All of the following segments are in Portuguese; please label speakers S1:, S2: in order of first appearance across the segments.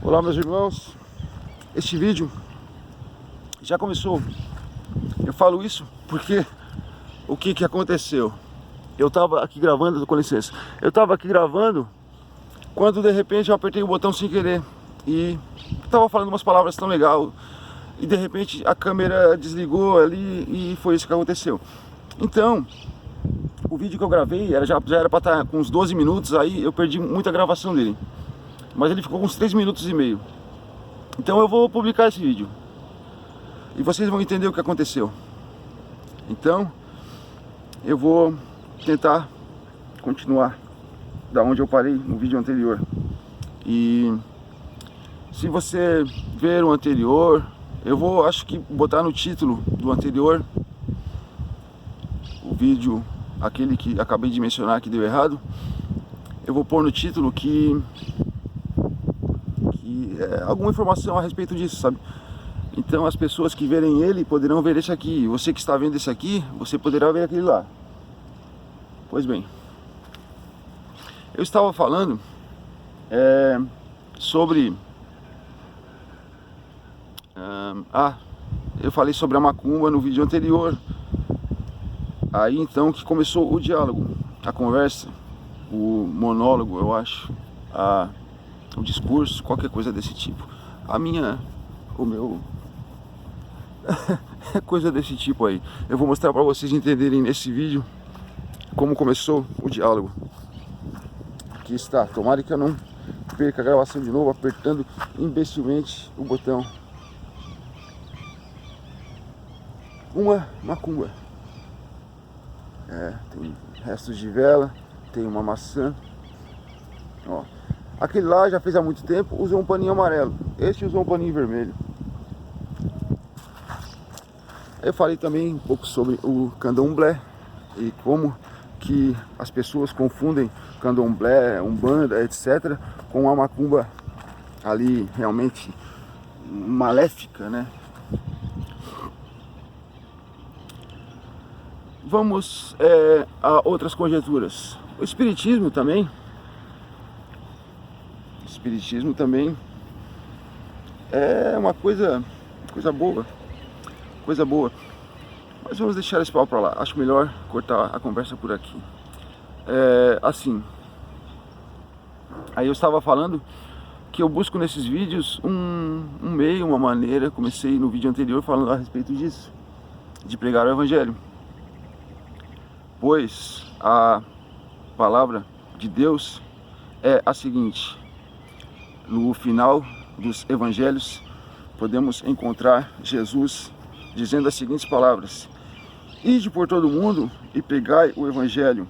S1: Olá, meus irmãos. Este vídeo já começou. Eu falo isso porque o que aconteceu? Eu tava aqui gravando, com licença. Eu tava aqui gravando quando de repente eu apertei o botão sem querer e tava falando umas palavras tão legal e de repente a câmera desligou ali e foi isso que aconteceu. Então, o vídeo que eu gravei já era para estar com uns 12 minutos, aí eu perdi muita gravação dele. Mas ele ficou com uns 3 minutos e meio. Então eu vou publicar esse vídeo e vocês vão entender o que aconteceu. Então eu vou tentar continuar da onde eu parei no vídeo anterior. E se você ver o anterior, eu vou, acho que, botar no título do anterior, o vídeo, aquele que acabei de mencionar que deu errado, eu vou pôr no título que alguma informação a respeito disso, sabe? Então as pessoas que verem ele poderão ver esse aqui. Você que está vendo esse aqui, você poderá ver aquele lá. Pois bem, eu estava falando sobre eu falei sobre a macumba no vídeo anterior. Aí então que começou o diálogo, a conversa, o monólogo, eu acho, o discurso, qualquer coisa desse tipo. O meu coisa desse tipo aí. Eu vou mostrar para vocês entenderem nesse vídeo como começou o diálogo. Aqui está, tomara que eu não perca a gravação de novo apertando imbecilmente o botão. Uma macumba. Tem restos de vela, tem uma maçã. Ó, aquele lá já fez há muito tempo, usou um paninho amarelo. Este usou um paninho vermelho. Eu falei também um pouco sobre o candomblé e como que as pessoas confundem candomblé, umbanda, etc. com a macumba ali realmente maléfica, né? Vamos a outras conjecturas. O espiritismo também é uma coisa boa. Coisa boa. Mas vamos deixar esse pau pra lá. Acho melhor cortar a conversa por aqui. Assim. Aí eu estava falando que eu busco nesses vídeos um meio, uma maneira. Comecei no vídeo anterior falando a respeito disso, de pregar o evangelho. Pois a palavra de Deus é a seguinte: no final dos evangelhos podemos encontrar Jesus dizendo as seguintes palavras: ide por todo mundo e pregai o evangelho,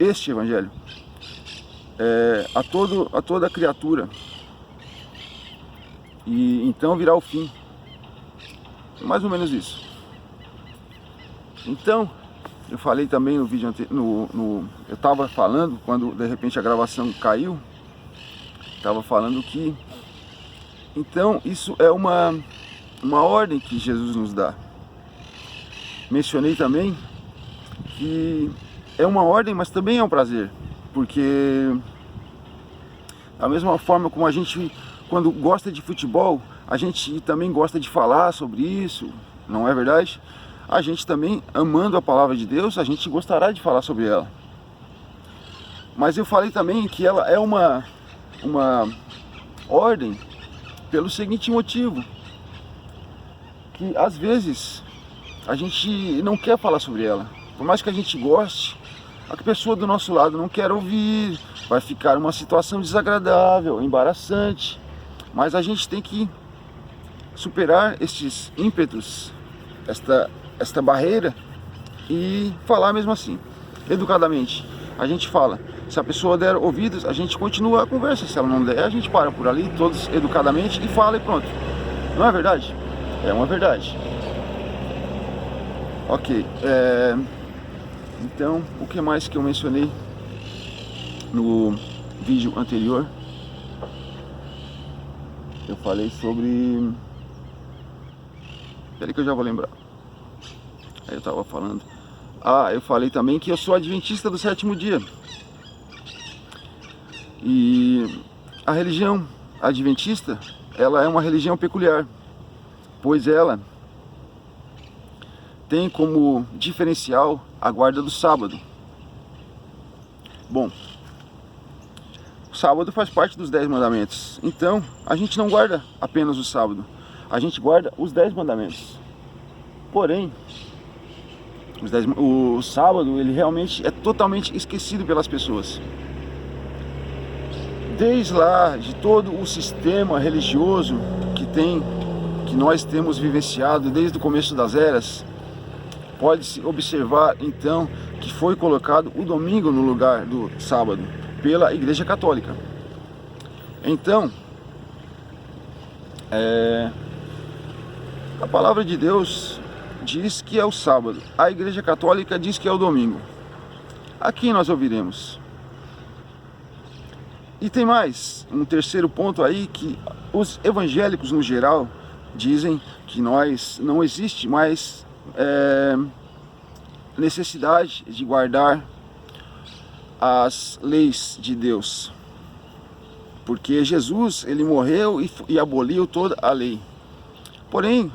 S1: este evangelho, a toda criatura, e então virá o fim. Mais ou menos isso. Então eu falei também no vídeo anterior, eu estava falando, quando de repente a gravação caiu, estava falando que então isso é uma ordem que Jesus nos dá. Mencionei também que é uma ordem, mas também é um prazer, porque da mesma forma como a gente, quando gosta de futebol, a gente também gosta de falar sobre isso, não é verdade? A gente também, amando a palavra de Deus, a gente gostará de falar sobre ela. Mas eu falei também que ela é uma ordem pelo seguinte motivo: que às vezes a gente não quer falar sobre ela. Por mais que a gente goste, a pessoa do nosso lado não quer ouvir, vai ficar uma situação desagradável, embaraçante. Mas a gente tem que superar estes ímpetos, esta barreira, e falar mesmo assim, educadamente. A gente fala. Se a pessoa der ouvidos, a gente continua a conversa. Se ela não der, a gente para por ali, todos educadamente, e fala e pronto. Não é verdade? É uma verdade. Ok. Então, o que mais que eu mencionei no vídeo anterior? Eu falei sobre... Peraí que eu já vou lembrar. Aí eu tava falando... eu falei também que eu sou adventista do sétimo dia. E a religião adventista, ela é uma religião peculiar, pois ela tem como diferencial a guarda do sábado. Bom, o sábado faz parte dos 10 mandamentos, então a gente não guarda apenas o sábado, a gente guarda os 10 mandamentos. Porém, o sábado, ele realmente é totalmente esquecido pelas pessoas. Desde lá, de todo o sistema religioso que nós temos vivenciado desde o começo das eras, pode-se observar então que foi colocado o domingo no lugar do sábado pela Igreja Católica. Então, a palavra de Deus diz que é o sábado, a Igreja Católica diz que é o domingo. A quem nós ouviremos? E tem mais, um terceiro ponto aí, que os evangélicos no geral dizem que não existe mais necessidade de guardar as leis de Deus, porque Jesus, ele morreu e aboliu toda a lei. Porém,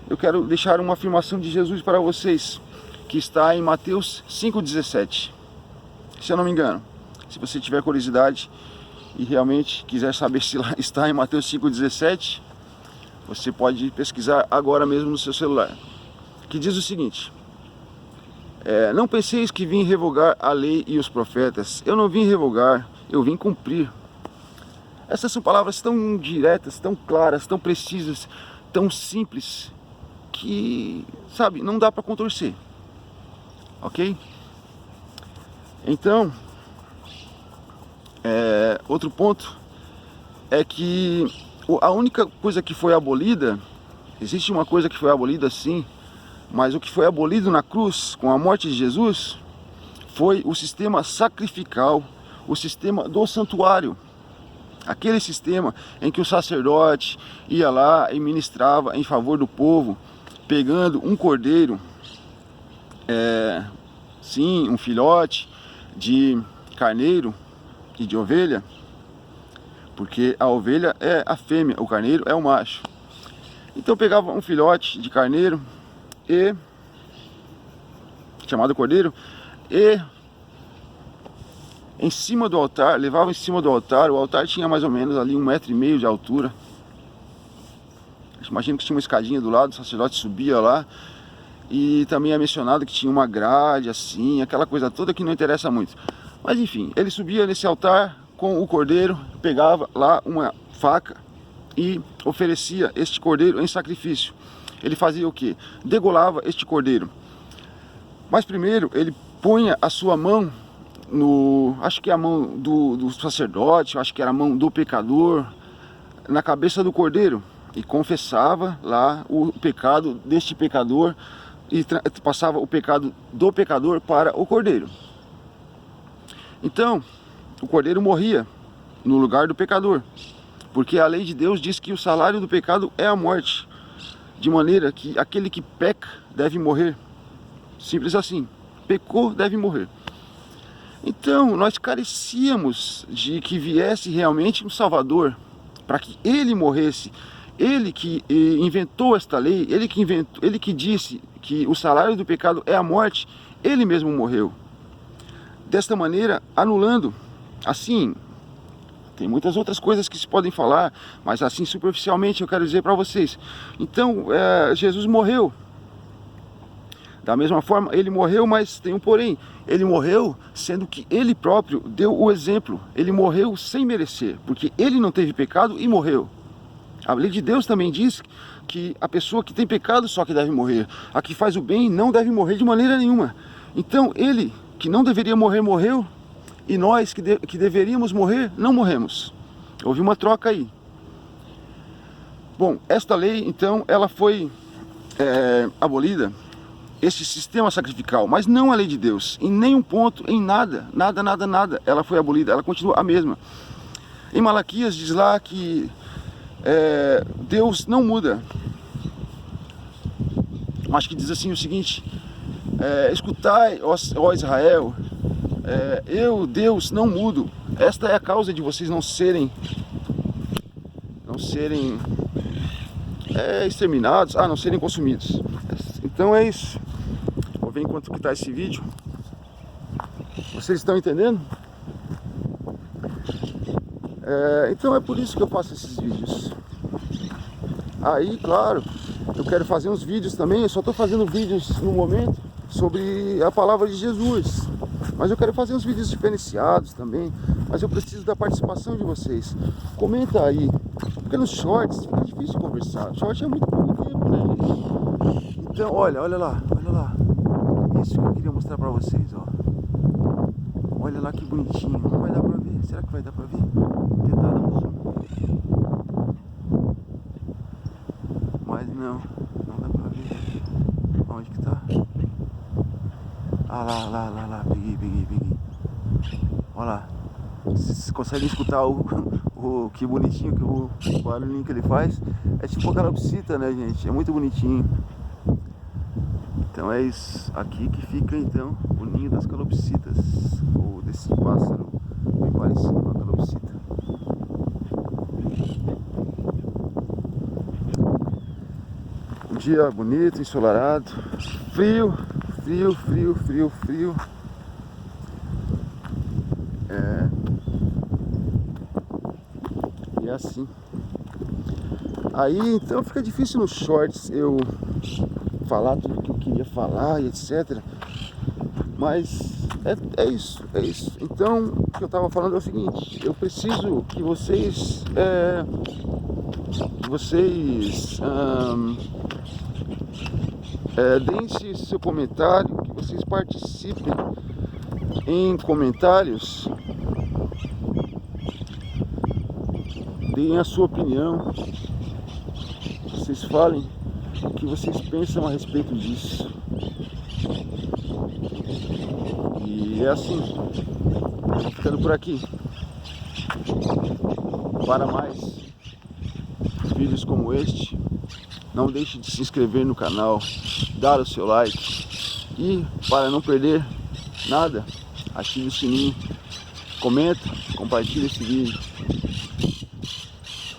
S1: eu quero deixar uma afirmação de Jesus para vocês, que está em Mateus 5,17. Se eu não me engano, se você tiver curiosidade e realmente quiser saber se lá está em Mateus 5,17, você pode pesquisar agora mesmo no seu celular. Que diz o seguinte: não penseis que vim revogar a lei e os profetas. Eu não vim revogar, eu vim cumprir. Essas são palavras tão diretas, tão claras, tão precisas, tão simples, que, sabe, não dá para contorcer. Ok? Então, outro ponto é que a única coisa que foi abolida, existe uma coisa que foi abolida sim, mas o que foi abolido na cruz com a morte de Jesus foi o sistema sacrificial, o sistema do santuário. Aquele sistema em que o sacerdote ia lá e ministrava em favor do povo, pegando um cordeiro, sim, um filhote de carneiro e de ovelha, porque a ovelha é a fêmea, o carneiro é o macho. Então pegava um filhote de carneiro, chamado cordeiro, e em cima do altar, levava em cima do altar. O altar tinha mais ou menos ali 1,5 metro de altura. Imagino que tinha uma escadinha do lado, o sacerdote subia lá. E também é mencionado que tinha uma grade assim, aquela coisa toda que não interessa muito. Mas enfim, ele subia nesse altar com o cordeiro, pegava lá uma faca e oferecia este cordeiro em sacrifício. Ele fazia o quê? Degolava este cordeiro. Mas primeiro ele punha a sua mão acho que é a mão do sacerdote, acho que era a mão do pecador, na cabeça do cordeiro, e confessava lá o pecado deste pecador e passava o pecado do pecador para o cordeiro. Então, o cordeiro morria no lugar do pecador, porque a lei de Deus diz que o salário do pecado é a morte, de maneira que aquele que peca deve morrer. Simples assim, pecou, deve morrer. Então, nós carecíamos de que viesse realmente um Salvador, para que ele morresse. Ele que inventou esta lei, ele que disse que o salário do pecado é a morte, ele mesmo morreu. Desta maneira, anulando, assim, tem muitas outras coisas que se podem falar, mas assim, superficialmente, eu quero dizer para vocês. Então, Jesus morreu. Da mesma forma, ele morreu, mas tem um porém. Ele morreu sendo que ele próprio deu o exemplo. Ele morreu sem merecer, porque ele não teve pecado e morreu. A lei de Deus também diz que a pessoa que tem pecado só que deve morrer. A que faz o bem não deve morrer de maneira nenhuma. Então ele, que não deveria morrer, morreu. E nós que deveríamos morrer, não morremos. Houve uma troca aí. Bom, esta lei, então, ela foi abolida, esse sistema sacrificial, mas não a lei de Deus, em nenhum ponto, em nada, ela foi abolida, ela continua a mesma. Em Malaquias diz lá que Deus não muda. Acho que diz assim o seguinte: escutai, ó Israel, eu, Deus, não mudo. Esta é a causa de vocês não serem não serem exterminados, a não serem consumidos. Então é isso. Vou ver enquanto que tá esse vídeo. Vocês estão entendendo? Então é por isso que eu faço esses vídeos. Aí, claro, eu quero fazer uns vídeos também. Eu só estou fazendo vídeos no momento sobre a palavra de Jesus, mas eu quero fazer uns vídeos diferenciados também. Mas eu preciso da participação de vocês. Comenta aí, porque nos shorts fica difícil conversar. Short é muito pouco tempo, né, gente? Então, olha lá. Isso que eu queria mostrar pra vocês, ó. Olha lá que bonitinho. Não vai dar pra ver? Será que vai dar pra ver? Vou tentar dar um zoom. Mas não dá pra ver. Onde que tá? Ah, lá. Peguei. Olha lá. Vocês conseguem escutar o que bonitinho, que o barulhinho que ele faz? É tipo a calopsita, né, gente? É muito bonitinho. Então é isso. Aqui que fica, então, o ninho das calopsitas. Ou desse pássaro bem parecido com a calopsita. Um dia bonito, ensolarado. Frio. E é assim. Aí então fica difícil nos shorts eu falar tudo que eu queria falar e etc. Mas é isso. Então o que eu tava falando é o seguinte: eu preciso que vocês deem seu comentário, que vocês participem em comentários, deem a sua opinião, vocês falem o que vocês pensam a respeito disso. E é assim, vou ficando por aqui. Para mais vídeos como este, não deixe de se inscrever no canal, dar o seu like e, para não perder nada, ative o sininho, comenta, compartilha esse vídeo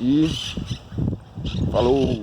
S1: e falou!